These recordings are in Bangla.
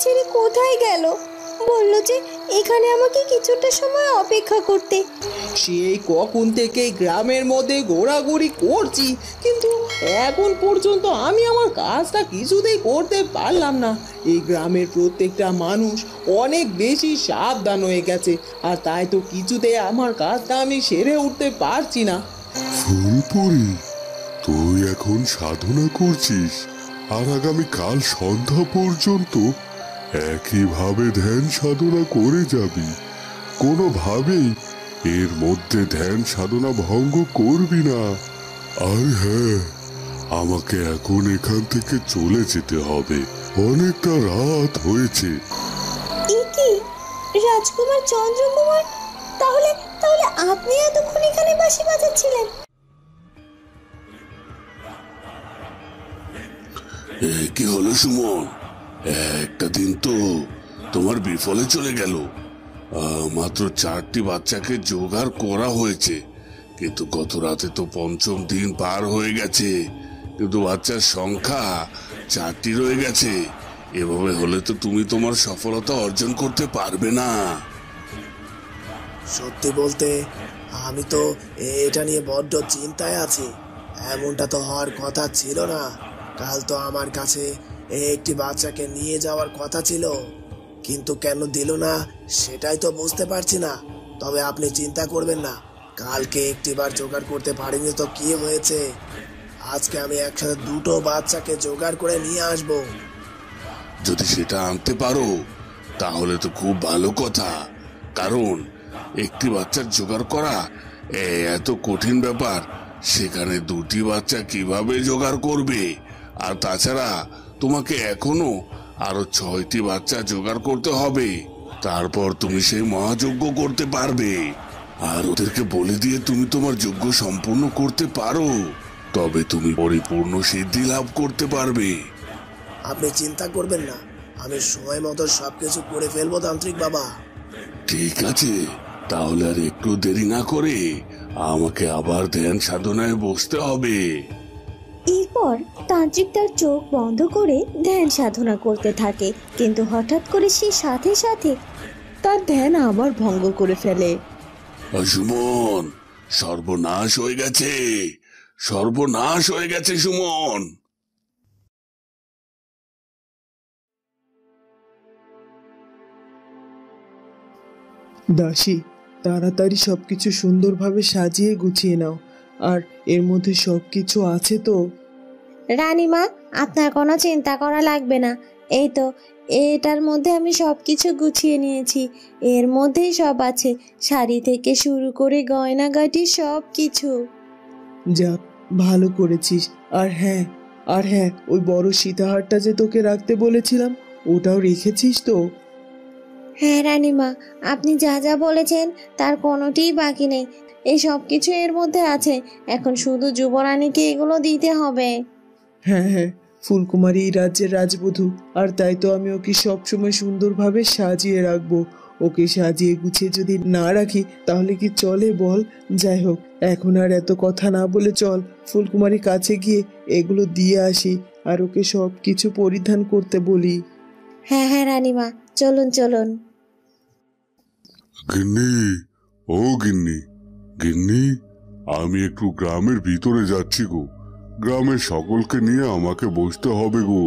ছেড়ে কোথায় গেল? বলল যে এখানে আমাকে কিছুটা সময় অপেক্ষা করতে। সেই কখন থেকে গ্রামের মধ্যে ঘোরাঘুরি করছি, কিন্তু এখন পর্যন্ত আমি আমার কাজটা কিছুতেই করতে পারলাম না। এই গ্রামের প্রত্যেকটা মানুষ অনেক বেশি সাবধান হয়ে গেছে, আর তাই তো কিছুতেই আমার কাজটা আমি সেরে উঠতে পারছি না। ফুলপুরি, তুই এখন সাধনা করছিস আর আগামী কাল সন্ধ্যা পর্যন্ত একইভাবে ধ্যান সাধনা করে যাবি। কোনোভাবেই এর মধ্যে ধ্যান সাধনা ভঙ্গ করবি না। আর হ্যাঁ, আমাকে এখন এখান থেকে চলে যেতে হবে, অনেকটা রাত হয়েছে। এ কি রাজকুমার চন্দ্রকুমার? তাহলে তাহলে আপনি এতক্ষণ এখানে বাঁশি বাজাচ্ছিলেন? কি হলো সুমন? একটা দিন তো তোমার বিফলে চলে গেল। মাত্র 4টি বাচ্চাকে জোগাড় করা হয়েছে, কিন্তু গত রাতে তো পঞ্চম দিন পার হয়ে গেছে, কিন্তু বাচ্চার সংখ্যা 4টি রয়ে গেছে। এভাবে হলে তো তুমি তোমার সফলতা অর্জন করতে পারবে না। সত্যি বলতে আমি তো এটা নিয়ে বড্ড চিন্তায় আছি। এমনটা তো হওয়ার কথা ছিল না। কাল তো আমার কাছে একটি বাচ্চাকে নিয়ে যাওয়ার কথা ছিল, কিন্তু কেন দিল না সেটাই তো বুঝতে পারছি না। তবে আপনি চিন্তা করবেন না, কালকে একটিবার জোগাড় করতে পারিনি তো কি হয়েছে, আজকে আমি একসাথে 2টো বাচ্চাকে জোগাড় করে নিয়ে আসব। যদি সেটা আনতে পারো তাহলে তো খুব ভালো কথা, কারণ একটি বাচ্চার জোগাড় করা এত কঠিন ব্যাপার, সেখানে 2টি বাচ্চা কিভাবে জোগাড় করবে? আর তাছাড়া তোমাকে এখনো আরো 6টি বাচ্চা জোগাড় করতে হবে, তারপর তুমি সেই মহাযজ্ঞ করতে পারবে। আর ওদেরকে বলে দিয়ে তুমি তোমার যজ্ঞ সম্পূর্ণ করতে পারো, তবে তুমি পরিপূর্ণ সিদ্ধি লাভ করতে পারবে। আপনি চিন্তা করবেন না, আমি সময় মতো সবকিছু করে ফেলবো তান্ত্রিক বাবা। ঠিক আছে, তাহলে আর একটু দেরি না করে আমাকে আবার ধ্যান সাধনায় বসতে হবে। এরপর তান্ত্রিক তার চোখ বন্ধ করে ধ্যান সাধনা করতে থাকে, কিন্তু হঠাৎ করে সে সাথে সাথে তার ধ্যান আবার ভঙ্গ করে ফেলে। সুমন, সর্বনাশ হয়ে গেছে, সর্বনাশ হয়ে গেছে সুমন। দাসী, তাড়াতাড়ি সবকিছু সুন্দরভাবে সাজিয়ে গুছিয়ে নাও। আর এর মধ্যে সবকিছু আছে তো? রানীমা, আপনার কোনো চিন্তা করা লাগবে না। এই তো, এটার মধ্যে আমি সবকিছু গুছিয়ে নিয়েছি। এর মধ্যেই সব আছে, শাড়ি থেকে শুরু করে গয়নাগাটি সব কিছু। যাক, ভালো করেছিস। আর হ্যাঁ, ওই বড় সীতাহারটা যে তোকে রাখতে বলেছিলাম, ওটাও রেখেছিস তো? হ্যাঁ রানীমা, আপনি যা যা বলেছেন তার কোনোটিই বাকি নেই। এই সব কিছু এর মধ্যে আছে, এখন শুধু যুবরানীকে এগুলো দিতে হবে। হ্যাঁ, ফুলকুমারী এই রাজ্যের রাজবধূ, আর তাই তো আমি ওকে সবসময় সুন্দরভাবে সাজিয়ে রাখবো। ওকে সাজিয়ে গুছিয়ে যদি না রাখি তাহলে কি চলে বল? যাই হোক, এখন আর এত কথা না বলে চল ফুলকুমারীর কাছে গিয়ে এগুলো দিয়ে আসি, আর ওকে সব কিছু পরিধান করতে বলি। হ্যাঁ হ্যাঁ রানীমা, চলুন চলুন। গিন্নি, ও গিন্নি, গিন্নি, আমি একটু গ্রামের ভিতরে যাচ্ছি গো। গ্রামের সকলকে নিয়ে আমাকে বসতে হবে গো।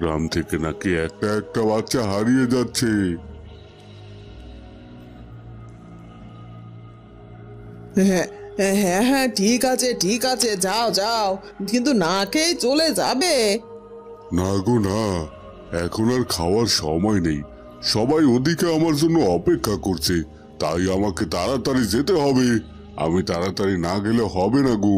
গ্রাম থেকে নাকি একটা একটা বাচ্চা হারিয়ে যাচ্ছে। হ্যাঁ, ঠিক আছে, যাও, কিন্তু না খেয়ে চলে যাবে? না গো না, এখন আর খাওয়ার সময় নেই। সবাই ওদিকে আমার জন্য অপেক্ষা করছে, তাই আমাকে তাড়াতাড়ি যেতে হবে। আমি তাড়াতাড়ি না গেলে হবে না গো।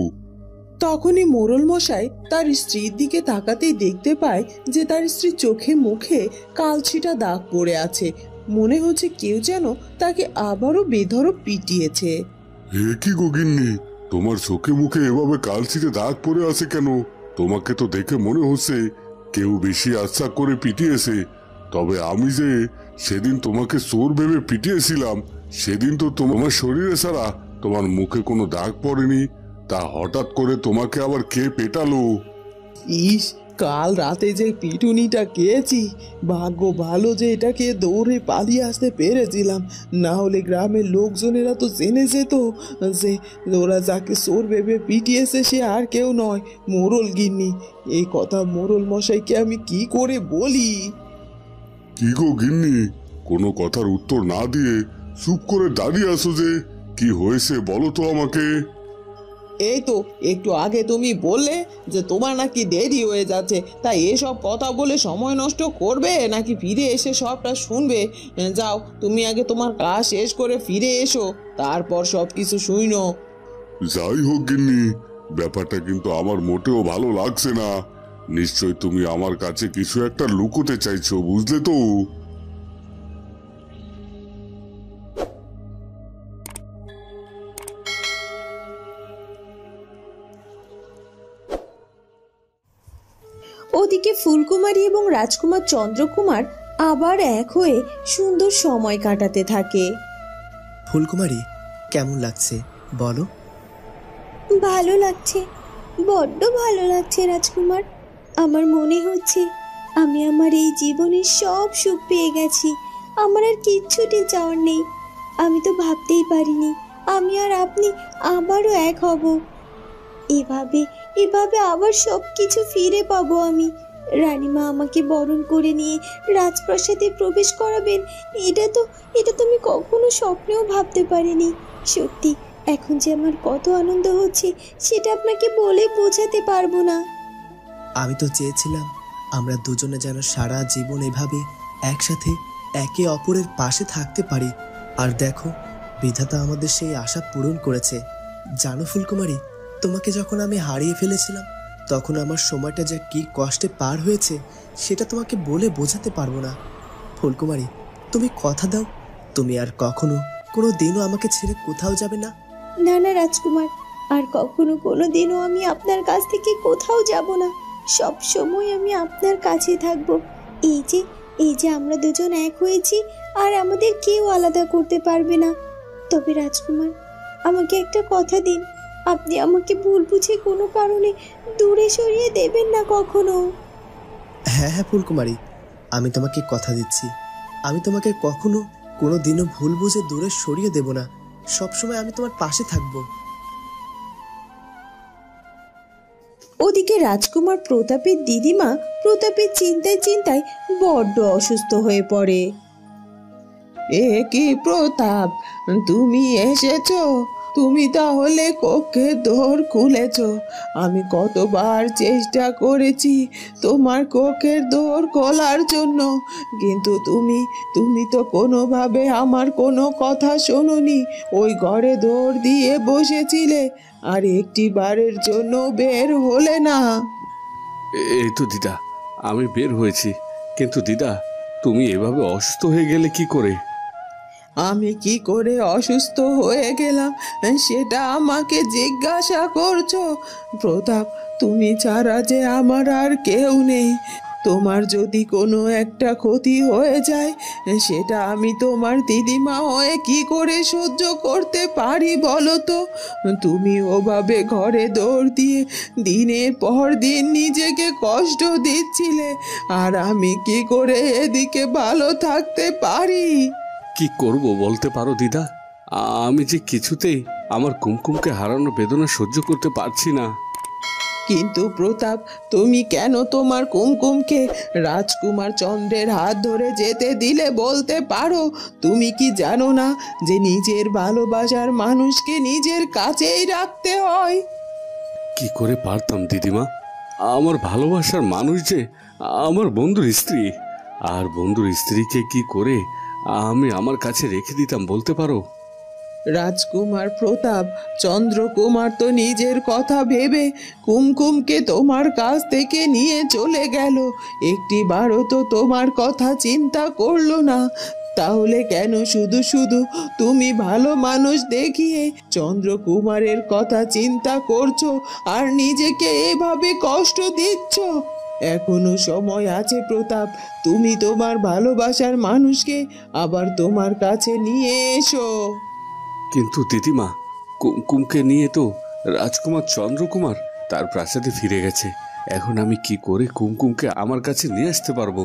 তখনই মোড়ল মশাই তার স্ত্রীর দিকে তাকাতেই দেখতে পায় যে তার স্ত্রীর চোখে মুখে কালছিটা দাগ পড়ে আছে। মনে হচ্ছে কেউ যেন তাকে আবারও বেধড়ক পিটিয়েছে। এ কি গো গিন্নি, তোমার চোখে মুখে এভাবে কালছিটে দাগ পড়ে আছে কেন? তোমাকে তো দেখে মনে হচ্ছে কেউ বেশি আচ্ছা করে পিটিয়েছে। তবে আমি যে সেদিন তোমাকে চোর ভেবে পিটিয়েছিলাম, সেদিন তো তোমার শরীরে ছাড়া তোমার মুখে কোনো দাগ পড়েনি। তা হঠাৎ করে তোমাকে আবার কে পেটালো? ইস, কাল রাতে যে পিটুনিটা খেয়েছি, ভাগ্য ভালো যে এটাকে দৌড়ে পালিয়ে আসতে পেরেছিলাম, না হলে গ্রামের লোকজনেরা তো জেনে যেত যে ওরা যাকে চোর ভেবে পিটিয়েছে সে আর কেউ নয়, মোড়ল গিন্নি। এই কথা মোড়ল মশাইকে আমি কি করে বলি? কি গো গিন্নি, কোনো কথার উত্তর না দিয়ে চুপ করে দাঁড়িয়ে আছো যে? কি হয়েছে বলো তো আমাকে। এই তো একটু আগে তুমি বললে যে তোমার নাকি দেরি হয়ে যাচ্ছে, তাই এসব কথা বলে সময় নষ্ট করবে নাকি ফিরে এসে সবটা শুনবে? যাও, তুমি আগে তোমার কাজ শেষ করে ফিরে এসো, তারপর সব কিছু শুনো। যাই হোক গিন্নি, ব্যাপারটা কিন্তু আমার মোটেও ভালো লাগছে না। নিশ্চয় তুমি আমার কাছে কিছু একটা লুকোতে চাইছো, বুঝলে তো? ওদিকে ফুলকুমারী এবং রাজকুমার চন্দ্রকুমার আবার এক হয়ে সুন্দর সময় কাটাতে থাকে। ফুলকুমারী, কেমন লাগছে বলো? ভালো লাগছে, বড্ড ভালো লাগছে রাজকুমার। আমার মনে হচ্ছে আমি আমার এই জীবনের সব সুখ পেয়ে গেছি। আমার আর কিচ্ছুটি চাওয়ার নেই। আমি তো ভাবতেই পারিনি আমি আর আপনি আবারও এক হব। এভাবে এভাবে আবার সব কিছু ফিরে পাবো আমি। রানীমা আমাকে বরণ করে নিয়ে রাজপ্রাসাদে প্রবেশ করাবেন, এটা তো আমি কখনো স্বপ্নেও ভাবতে পারিনি। সত্যি এখন যে আমার কত আনন্দ হচ্ছে সেটা আপনাকে বলে বোঝাতে পারবো না। আমি তো চেয়েছিলাম আমরা দুজনে যেন সারা জীবন এভাবে একসাথে একে অপরের পাশে থাকতে পারি, আর দেখো বিধাতা আমাদের সেই আশা পূরণ করেছে। জানো ফুলকুমারী, তোমাকে যখন আমি হারিয়ে ফেলেছিলাম তখন আমার সময়টা যে কি কষ্টে পার হয়েছে সেটা তোমাকে বলে বোঝাতে পারবো না। ফুলকুমারী, তুমি কথা দাও তুমি আর কখনো কোনো দিনও আমাকে ছেড়ে কোথাও যাবে না। না না রাজকুমার, আর কখনো কোনো দিনও আমি আপনার কাছ থেকে কোথাও যাব না। সব সময় আমি আপনার কাছে থাকবো। এই যে আমরা দুজন এক হয়েছি, আর আমাদের কেউ আলাদা করতে পারবে না। তবে রাজকুমার, আমাকে একটা কথা দিন, আপনি আমাকে ভুল বুঝে কোনো কারণে দূরে সরিয়ে দেবেন না কখনো। হ্যাঁ হ্যাঁ ফুলকুমারী, আমি তোমাকে কথা দিচ্ছি, আমি তোমাকে কখনো কোনো দিনও ভুল বুঝে দূরে সরিয়ে দেব না। সবসময় আমি তোমার পাশে থাকবো। ওদিকে রাজকুমার প্রতাপের দিদিমা প্রতাপের চিন্তায় বড্ড অসুস্থ হয়ে পড়ে। এ কি প্রতাপ, তুমি এসেছো? তুমি তাহলে কক্ষের দোর খুলেছো? আমি কতবার চেষ্টা করেছি তোমার কক্ষের দোর খোলার জন্য, কিন্তু তুমি তো কোনোভাবে আমার কোনো কথা শোনোনি। ওই ঘরে দৌড় দিয়ে বসেছিলে আর একটি বারের জন্য বের হলে না। এই তো দিদা, আমি বের হয়েছি, কিন্তু দিদা তুমি এভাবে অসুস্থ হয়ে গেলে কি করে? আমি কি করে অসুস্থ হয়ে গেলাম সেটা আমাকে জিজ্ঞাসা করছো? প্রতাপ, তুমি ছাড়া যে আমার আর কেউ নেই। তোমার যদি কোনো একটা ক্ষতি হয়ে যায় সেটা আমি তোমার দিদিমা হয়ে কি করে সহ্য করতে পারি বলো তো? তুমি ওভাবে ঘরে দৌড় দিয়ে দিনের পর দিন নিজেকে কষ্ট দিচ্ছিলে, আর আমি কি করে এদিকে ভালো থাকতে পারি? কি করব বলতে পারো দিদা? আমি যে কিছুতেই আমার কুমকুমকে হারানোর বেদনা সহ্য করতে পারছি না। কিন্তু প্রতাপ, তুমি কেন তোমার কুমকুমকে রাজকুমার চন্দ্রের হাত ধরে যেতে দিলে বলতে পারো? তুমি কি জানো না যে নিজের ভালোবাসার মানুষকে নিজের কাছেই রাখতে হয়? কি করে পারতাম দিদিমা? আমার ভালোবাসার মানুষ যে আমার বন্ধুর স্ত্রী, আর বন্ধুর স্ত্রীকে কি করে আমি আমার কাছে রেখে দিতাম বলতে পারো? রাজকুমার প্রতাপ, চন্দ্রকুমার তো নিজের কথা ভেবে কুমকুমকে তোমার কাছ থেকে নিয়ে চলে গেল, একটিবারও তো তোমার কথা চিন্তা করলো না। তাহলে কেন শুধু শুধু তুমি ভালো মানুষ দেখিয়ে চন্দ্রকুমারের কথা চিন্তা করছো আর নিজেকে এভাবে কষ্ট দিচ্ছ? এখনো সময় আছে প্রতাপ, তুমি তোমার ভালোবাসার মানুষকে আবার তোমার কাছে নিয়ে এসো। কিন্তু দিদিমা, কুমকুমকে নিয়ে তো রাজকুমার চন্দ্রকুমার তার প্রাসাদে ফিরে গেছে। এখন আমি কি করে কুমকুমকে আমার কাছে নিয়ে আসতে পারবো?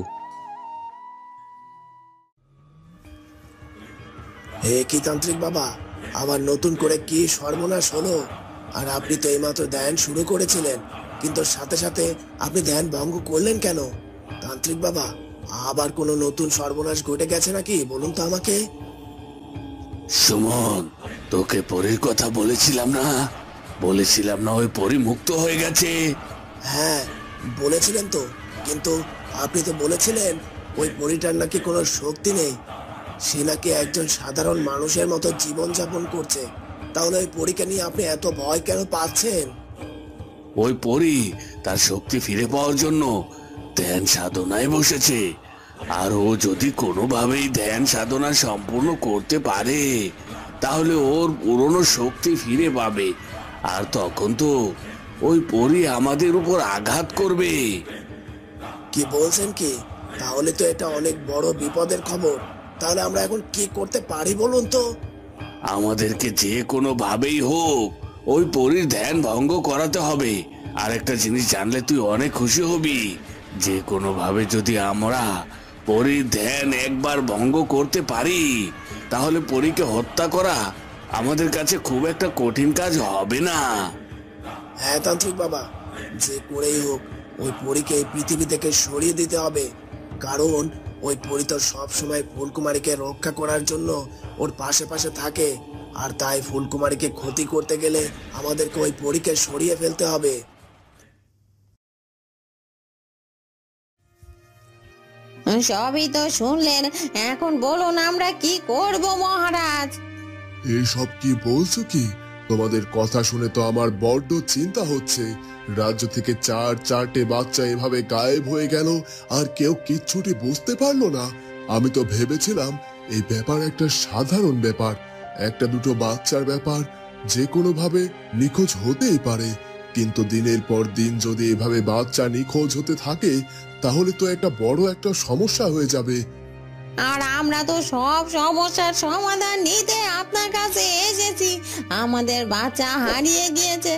হে কি তান্ত্রিক বাবা, আবার নতুন করে কি সর্বনাশ হলো? আর আপনি তো এইমাত্র ধ্যান শুরু করেছিলেন, কিন্তু সাথে সাথে আপনি ধ্যান ভঙ্গ করলেন কেন? তান্ত্রিক বাবা, আবার কোনো নতুন সর্বনাশ ঘটে গেছে নাকি? বলুন তো আমাকে। সুমন, তোকে পরীর কথা বলেছিলাম না? ওই পরী মুক্ত হয়ে গেছে। হ্যাঁ, বলেছিলেন তো, কিন্তু আপনি তো বলেছিলেন ওই পরীটার নাকি কোনো শক্তি নেই, সে নাকি একজন সাধারণ মানুষের মতো জীবন যাপন করছে। তাহলে ওই পরীকে নিয়ে আপনি এত ভয় কেন পাচ্ছেন? ওই পরী তার শক্তি ফিরে পাওয়ার জন্য ধ্যান সাধনায় বসেছে। আর ও যদি কোনোভাবেই ধ্যান সাধনা সম্পূর্ণ করতে পারে, তাহলে ওর পুরনো শক্তি ফিরে পাবে। আর তখন তো ওই পরী আমাদের উপর আঘাত করবে। কি বলছেন কি? তাহলে তো এটা অনেক বড় বিপদের খবর। তাহলে আমরা এখন কি করতে পারি বলুন তো? আমাদেরকে যে কোনো ভাবেই হোক ওই পরীর ধ্যান ভঙ্গ করাতে হবে। আর একটা জিনিস জানলে তুই অনেক খুশি হবি, যে কোনো ভাবে যদি আমরা পরীর ধ্যান একবার ভঙ্গ করতে পারি, তাহলে পরীকে হত্যা করা আমাদের কাছে খুব একটা কঠিন কাজ হবে না। হ্যাঁ তান্ত্রিক বাবা, যে করেই হোক ওই পরীকে এই পৃথিবী থেকে সরিয়ে দিতে হবে। কারণ ওই পরী তো সবসময় ফুলকুমারীকে রক্ষা করার জন্য ওর পাশে পাশে থাকে। আর তাই ফুলকুমারীকে ক্ষতি করতে গেলে আমাদেরকে ওই পরীকে সরিয়ে ফেলতে হবে। সবই তো শুনলেন, এখন বলুন আমরা কি করব মহারাজ? এইসব কি বলছো কি? তোমাদের কথা শুনে তো আমার বড্ড চিন্তা হচ্ছে। রাজ্য থেকে চারটে বাচ্চা এভাবে গায়েব হয়ে গেল, আর কেউ কিচ্ছুটি বুঝতে পারলো না। আমি তো ভেবেছিলাম এই ব্যাপার একটা সাধারণ ব্যাপার, একটা দুটো বাচ্চার ব্যাপার, যে কোনো ভাবে নিখোঁজ হতেই পারে। কিন্তু দিনের পর দিন যদি এভাবে বাচ্চা নিখোঁজ হতে থাকে, তাহলে তো একটা বড় একটা সমস্যা হয়ে যাবে। আর আমরা তো সব সমস্যার সমাধান নিতে আপনার কাছে এসেছি। আমাদের বাচ্চা হারিয়ে গিয়েছে,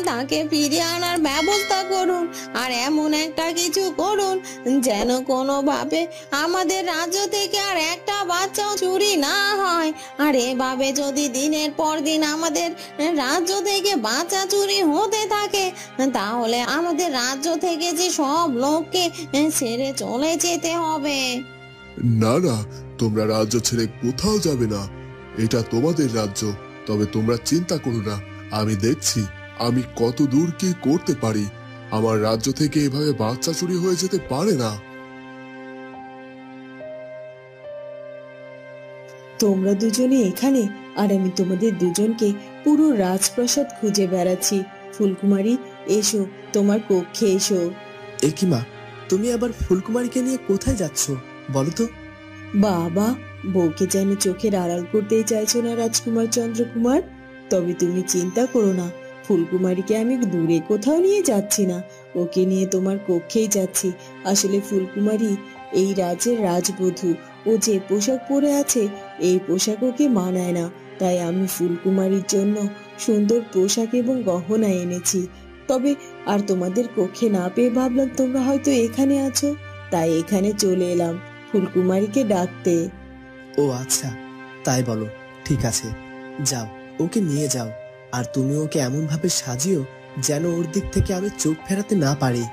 তাকে ফিরিয়ে আনার ব্যবস্থা করুন। আর এমন একটা কিছু করুন যেন কোনোভাবে আমাদের রাজ্য থেকে আর একটা বাচ্চাও চুরি না হয়। আর এভাবে যদি দিনের পর দিন আমাদের রাজ্য থেকে বাচ্চা চুরি হতে থাকে, তাহলে আমাদের রাজ্য থেকে যে সব লোককে ছেড়ে চলে যেতে হবে। না না, তোমরা রাজ্য ছেড়ে কোথাও যাবে না, এটা তোমাদের রাজ্য। তবে তোমরা চিন্তা করো না, আমি দেখছি আমি কত দূর কি করতে পারি। আমার রাজ্য থেকে এভাবে বাচ্চা চুরি হয়ে যেতে পারে না। তোমরা দুজনে এখানে, আর আমি তোমাদের দুজনকে পুরো রাজপ্রাসাদ খুঁজে বেড়াচ্ছি। ফুলকুমারী, এসো, তোমার কক্ষে এসো। এ কি মা, তুমি আবার ফুলকুমারীকে নিয়ে কোথায় যাচ্ছ বলো তো? বাবা, বউকে যেন চোখের আড়াল করতেই চাইছো না রাজকুমার চন্দ্রকুমার। তবে তুমি চিন্তা করো না, ফুলকুমারীকে আমি দূরে কোথাও নিয়ে যাচ্ছি না, ওকে নিয়ে তোমার কক্ষেই যাচ্ছি। আসলে ফুলকুমারী এই রাজ্যের রাজবধূ, ও যে পোশাক পরে আছে এই পোশাক ওকে মানায় না। তাই আমি ফুলকুমারীর জন্য সুন্দর পোশাক এবং গহনা এনেছি। তবে আর তোমাদের কক্ষে না পেয়ে ভাবলাম তোমরা হয়তো এখানে আছো, তাই এখানে চলে এলাম ফুলকুমারীকে ডাকতে। ও আচ্ছা, তাই বলো। ঠিক আছে, যাও, ওকে নিয়ে যাও। আর তুমি ওকে এমন ভাবে সাজিও যেন ওর দিক থেকে আমি চোখ ফেরাতে না পারি।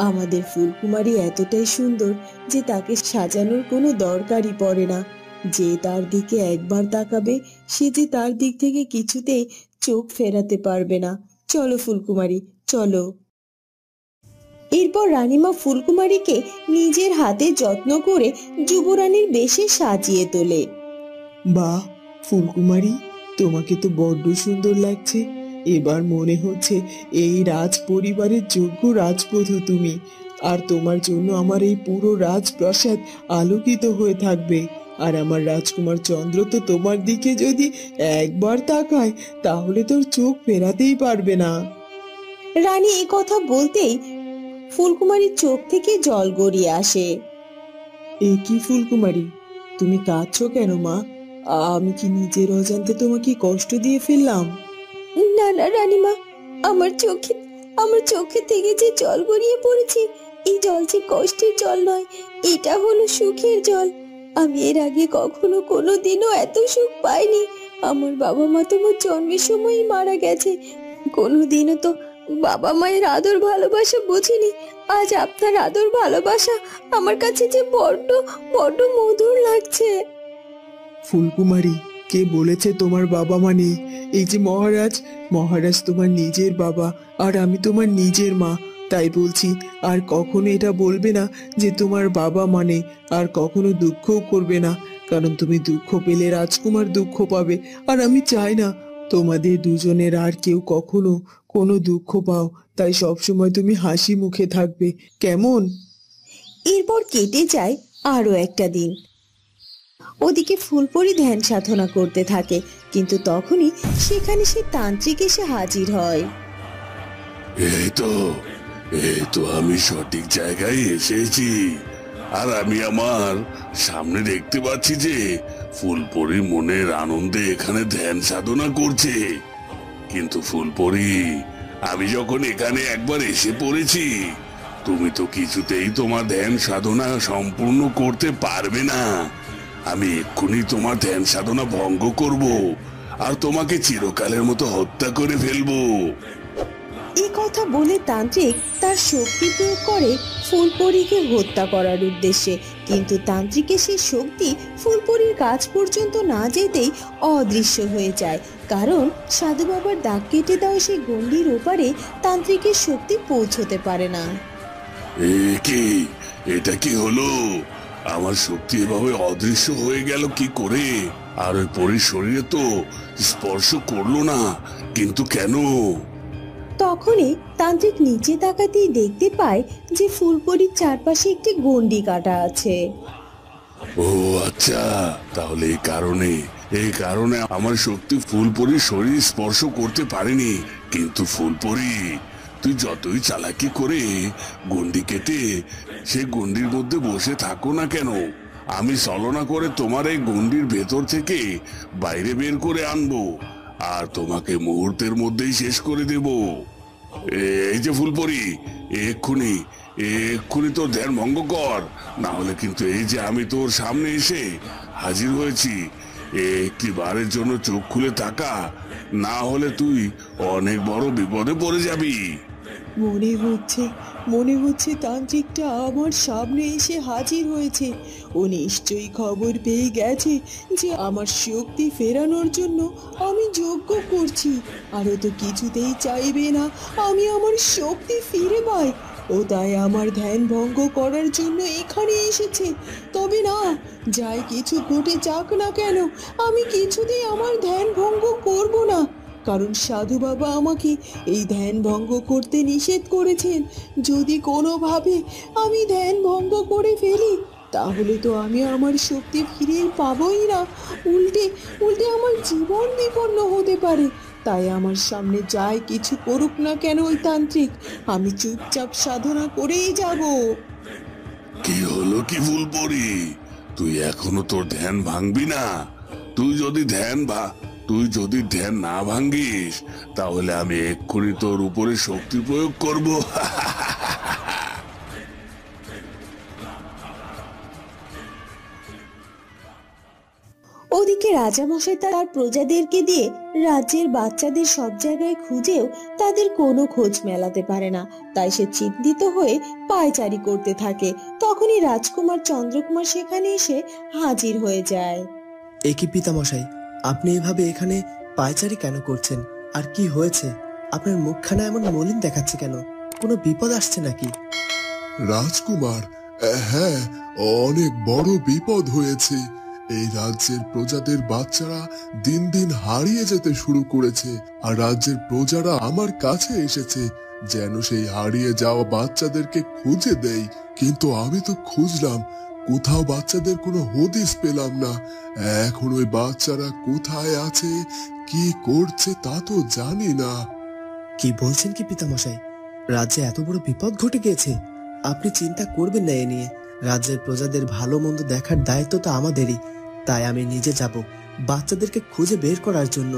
আমাদের ফুলকুমারী এতটাই সুন্দর যে তাকে সাজানোর কোনো দরকারই পড়ে না। যে তার দিকে একবার তাকাবে সে যে তার দিক থেকে কিছুতেই চোখ ফেরাতে পারবে না। চলো ফুলকুমারী, চলো। এরপর রানীমা ফুলকুমারীকে নিজের হাতে যত্ন করে যুবরানীর বেশে সাজিয়ে তোলে। বাহ ফুলকুমারী, তোমাকে তো বড্ড সুন্দর লাগছে। এবার মনে হচ্ছে এই রাজ পরিবারের যোগ্য রাজবধূ তুমি। আর তোমার জন্য আমার এই পুরো রাজপ্রাসাদ আলোকিত হয়ে থাকবে। আর আমার রাজকুমার চন্দ্র তো তোমার দিকে যদি একবার তাকায় তাহলে তোর চোখ ফেরাতেই পারবে না। রানী এই কথা বলতেই ফুলকুমারীর চোখ থেকে জল গড়িয়ে আসে। এ কি ফুলকুমারী, তুমি কাঁদছো কেন মা? আমি কি নিজের অজান্তে তোমাকে কষ্ট দিয়ে ফেললাম? না না রানীমা, আমার চোখে আমার চোখে থেকে যে জল গড়িয়ে পড়েছে, এই জল যে কষ্টের জল নয়, এটা হলো সুখের জল। আমি এর আগে কখনো কোনো দিনও এত সুখ পাইনি। আমার বাবা মা তো আমার জন্মের সময়ই মারা গেছে। কোনোদিনও তো বাবা মায়ের আদর ভালোবাসা বুঝিনি। আজ আপনার আদর ভালোবাসা আমার কাছে যে বড্ড বড্ড মধুর লাগছে। ফুলকুমারী, কে বলেছে তোমার বাবা মা নেই? এই যে মহারাজ, মহারাজ তোমার নিজের বাবা, আর আমি তোমার নিজের মা। তাই বলছি, আর কখনো এটা বলবে না যে তোমার বাবা মানে, আর কখনো দুঃখও করবে না, কারণ তুমি দুঃখ পেলে রাজকুমার দুঃখ পাবে, আর আমি চাই না তোমাদের দুজনের আর কেউ কখনো কোনো দুঃখ পাও। তাই সবসময় তুমি হাসি মুখে থাকবে, কেমন? এরপর কেটে যায় আরো একটা দিন। ওদিকে ফুলপরি ধ্যান সাধনা করতে থাকে, কিন্তু তখনই সেখানে সে তান্ত্রিক এসে হাজির হয়। এই তো আমি সঠিক জায়গায় এসেছি। আর আমি আমার সামনে দেখতে পাচ্ছি যে ফুলপরি মনের আনন্দে এখানে ধ্যান সাধনা করছে। কিন্তু ফুলপরি, আমি যখন এখানে একবার এসে পড়েছি, তুমি তো কিছুতেই তোমার ধ্যান সাধনা সম্পূর্ণ করতে পারবে না। আমি এক্ষুনি তোমার ধ্যান সাধনা ভঙ্গ করব, আর তোমাকে চিরকালের মতো হত্যা করে ফেলবো। এই কথা বলে তান্ত্রিক তার শক্তি প্রয়োগ করে ফুলপরীকে হত্যা করার উদ্দেশ্যে, কিন্তু তান্ত্রিকের সেই শক্তি ফুলপরীর কাছ পর্যন্ত না যেতেই অদৃশ্য হয়ে যায়, কারণ সাধু বাবার দাগ কেটে দেওয়া সেই গণ্ডির ওপারে তান্ত্রিকের শক্তি পৌঁছতে পারে না। এটা কি হলো? আমার শক্তি এভাবে অদৃশ্য হয়ে গেল কি করে? আর ওই পরীর শরীরে তো স্পর্শ করলো না, কিন্তু কেন? তখনই তান্ত্রিক নিচে তাকাতেই দেখতে পায় যে ফুলপরীর চারপাশে একটি গণ্ডি কাটা আছে। ও আচ্ছা, তাহলে এই কারণে আমার শক্তি ফুলপরীর শরীর স্পর্শ করতে পারেনি। কিন্তু ফুলপরী, তুই যতই চালাকি করে গণ্ডি কেটে সেই গণ্ডির মধ্যে বসে থাকো না কেন, আমি ছলনা করে তোমার এই গণ্ডির ভেতর থেকে বাইরে বের করে আনবো, আর তোমাকে মুহূর্তের মধ্যেই শেষ করে দেব। এই যে ফুলপরি, এক্ষুনি তোর ধ্যান ভঙ্গ কর, না হলে কিন্তু এই যে আমি তোর সামনে এসে হাজির হয়েছি, একটি বারের জন্য চোখ খুলে তাকা, না হলে তুই অনেক বড় বিপদে পড়ে যাবি। মনে হচ্ছে তান্ত্রিকটা আমার সামনে এসে হাজির হয়েছে। ও নিশ্চয়ই খবর পেয়ে গেছে যে আমার শক্তি ফেরানোর জন্য আমি যজ্ঞ করছি, আর ও তো কিছুতেই চাইবে না আমি আমার শক্তি ফিরে পাই। ও তাই আমার ধ্যান ভঙ্গ করার জন্য এখানে এসেছে। তবে না, যাই কিছু ঘটে যাক না কেন, আমি কিছুতেই আমার ধ্যান ভঙ্গ করব না, কারণ সাধু বাবা আমাকে এই ধ্যান ভঙ্গ করতে নিষেধ করেছেন। যদি কোনোভাবে আমি ধ্যান ভঙ্গ করে ফেলি, তাহলে তো আমি আমার শক্তি ফিরে পাবোই না, উল্টে আমার জীবন বিপন্ন হতে পারে। তাই আমার সামনে যাই কিছু করুক না কেন ওই তান্ত্রিক, আমি চুপচাপ সাধনা করেই যাব। কি হলো কি ফুলপরি, তুই এখনো তোর ধ্যান ভাঙবি না? তুই যদি ধ্যান না ভাঙ্গিস, তাহলে আমি এক্ষুনি তোর উপরে শক্তি প্রয়োগ করব। ওদিকে রাজামশাই তার প্রজাদেরকে দিয়ে রাজ্যের বাচ্চাদের সব জায়গায় খুঁজেও তাদের কোনো খোঁজ মেলাতে পারে না। তাই সে চিন্তিত হয়ে পায়চারি করতে থাকে। তখনই রাজকুমার চন্দ্রকুমার সেখানে এসে হাজির হয়ে যায়। এ কি পিতামশাই, আপনি এভাবে এখানে পায়চারি কেন করছেন? আর কি হয়েছে? আপনার মুখখানা এমন মলিন দেখাচ্ছে কেন? কোনো বিপদ আসছে নাকি? রাজকুমার, হ্যাঁ, অনেক বড় বিপদ হয়েছে। এই রাজ্যের প্রজাদের বাচ্চারা দিন দিন হারিয়ে যেতে শুরু করেছে, আর রাজ্যের প্রজারা আমার কাছে এসেছে যেন সেই হারিয়ে যাওয়া বাচ্চাদেরকে খুঁজে দেই। কিন্তু আমি তো খুঁজলাম, কোথাও বাচ্চাদের কোনো হদিস পেলাম না। এখন ওই বাচ্চারা কোথায় আছে, কি করছে তা তো জানি না। কি বলছেন কি পিতামশাই? রাজ্যে এত বড় বিপদ ঘটে গিয়েছে? আপনি চিন্তা করবেন না এ নিয়ে। রাজ্যের প্রজাদের ভালো মন্দ দেখার দায়িত্ব তো আমাদেরই। তাই আমি নিজে যাব বাচ্চাদেরকে খুঁজে বের করার জন্য।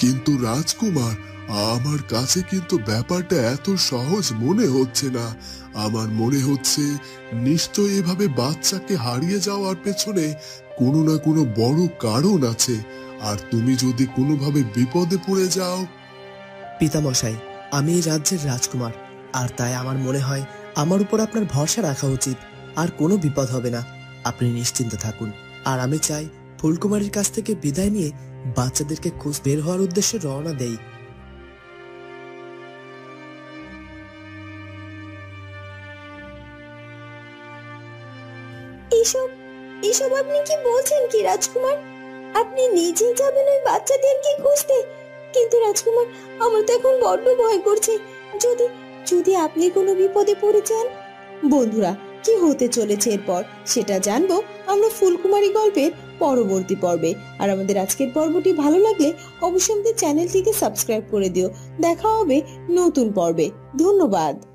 কিন্তু রাজকুমার, আমার কাছে কিন্তু ব্যাপারটা এত সহজ মনে হচ্ছে না। আমার মনে হচ্ছে নিশ্চয় এভাবে বাচ্চাকে হারিয়ে যাওয়ার পেছনে কোনো না কোনো বড় কারণ আছে। আর তুমি যদি কোনোভাবে বিপদে পড়ে যাও। পিতামশাই, আমি এই রাজ্যের রাজকুমার, আর তাই আমার মনে হয় আমার উপর আপনার ভরসা রাখা উচিত। আর কোনো বিপদ হবে না, আপনি নিশ্চিন্ত থাকুন। আর আমি চাই ফুলকুমারীর কাছ থেকে বিদায় নিয়ে বাচ্চাদেরকে খুঁজ বের হওয়ার উদ্দেশ্যে রওনা দেই। এসব এসব আপনি কি বলছেন কি রাজকুমার? আপনি নিজে যাবেন ওই বাচ্চাদেরকে খুঁজতে? কিন্তু রাজকুমার, আমার তো এখন বড্ড ভয় করছে। যদি যদি আপনি কোনো বিপদে পড়ে যান। বন্ধুরা, কি হতে চলেছে এরপর সেটা জানবো আমরা ফুলকুমারী গল্পের পরবর্তী পর্বে। আর আমাদের আজকের পর্বটি ভালো লাগলে অবশ্যই আমাদের চ্যানেলটিকে সাবস্ক্রাইব করে দিও। দেখা হবে নতুন পর্বে। ধন্যবাদ।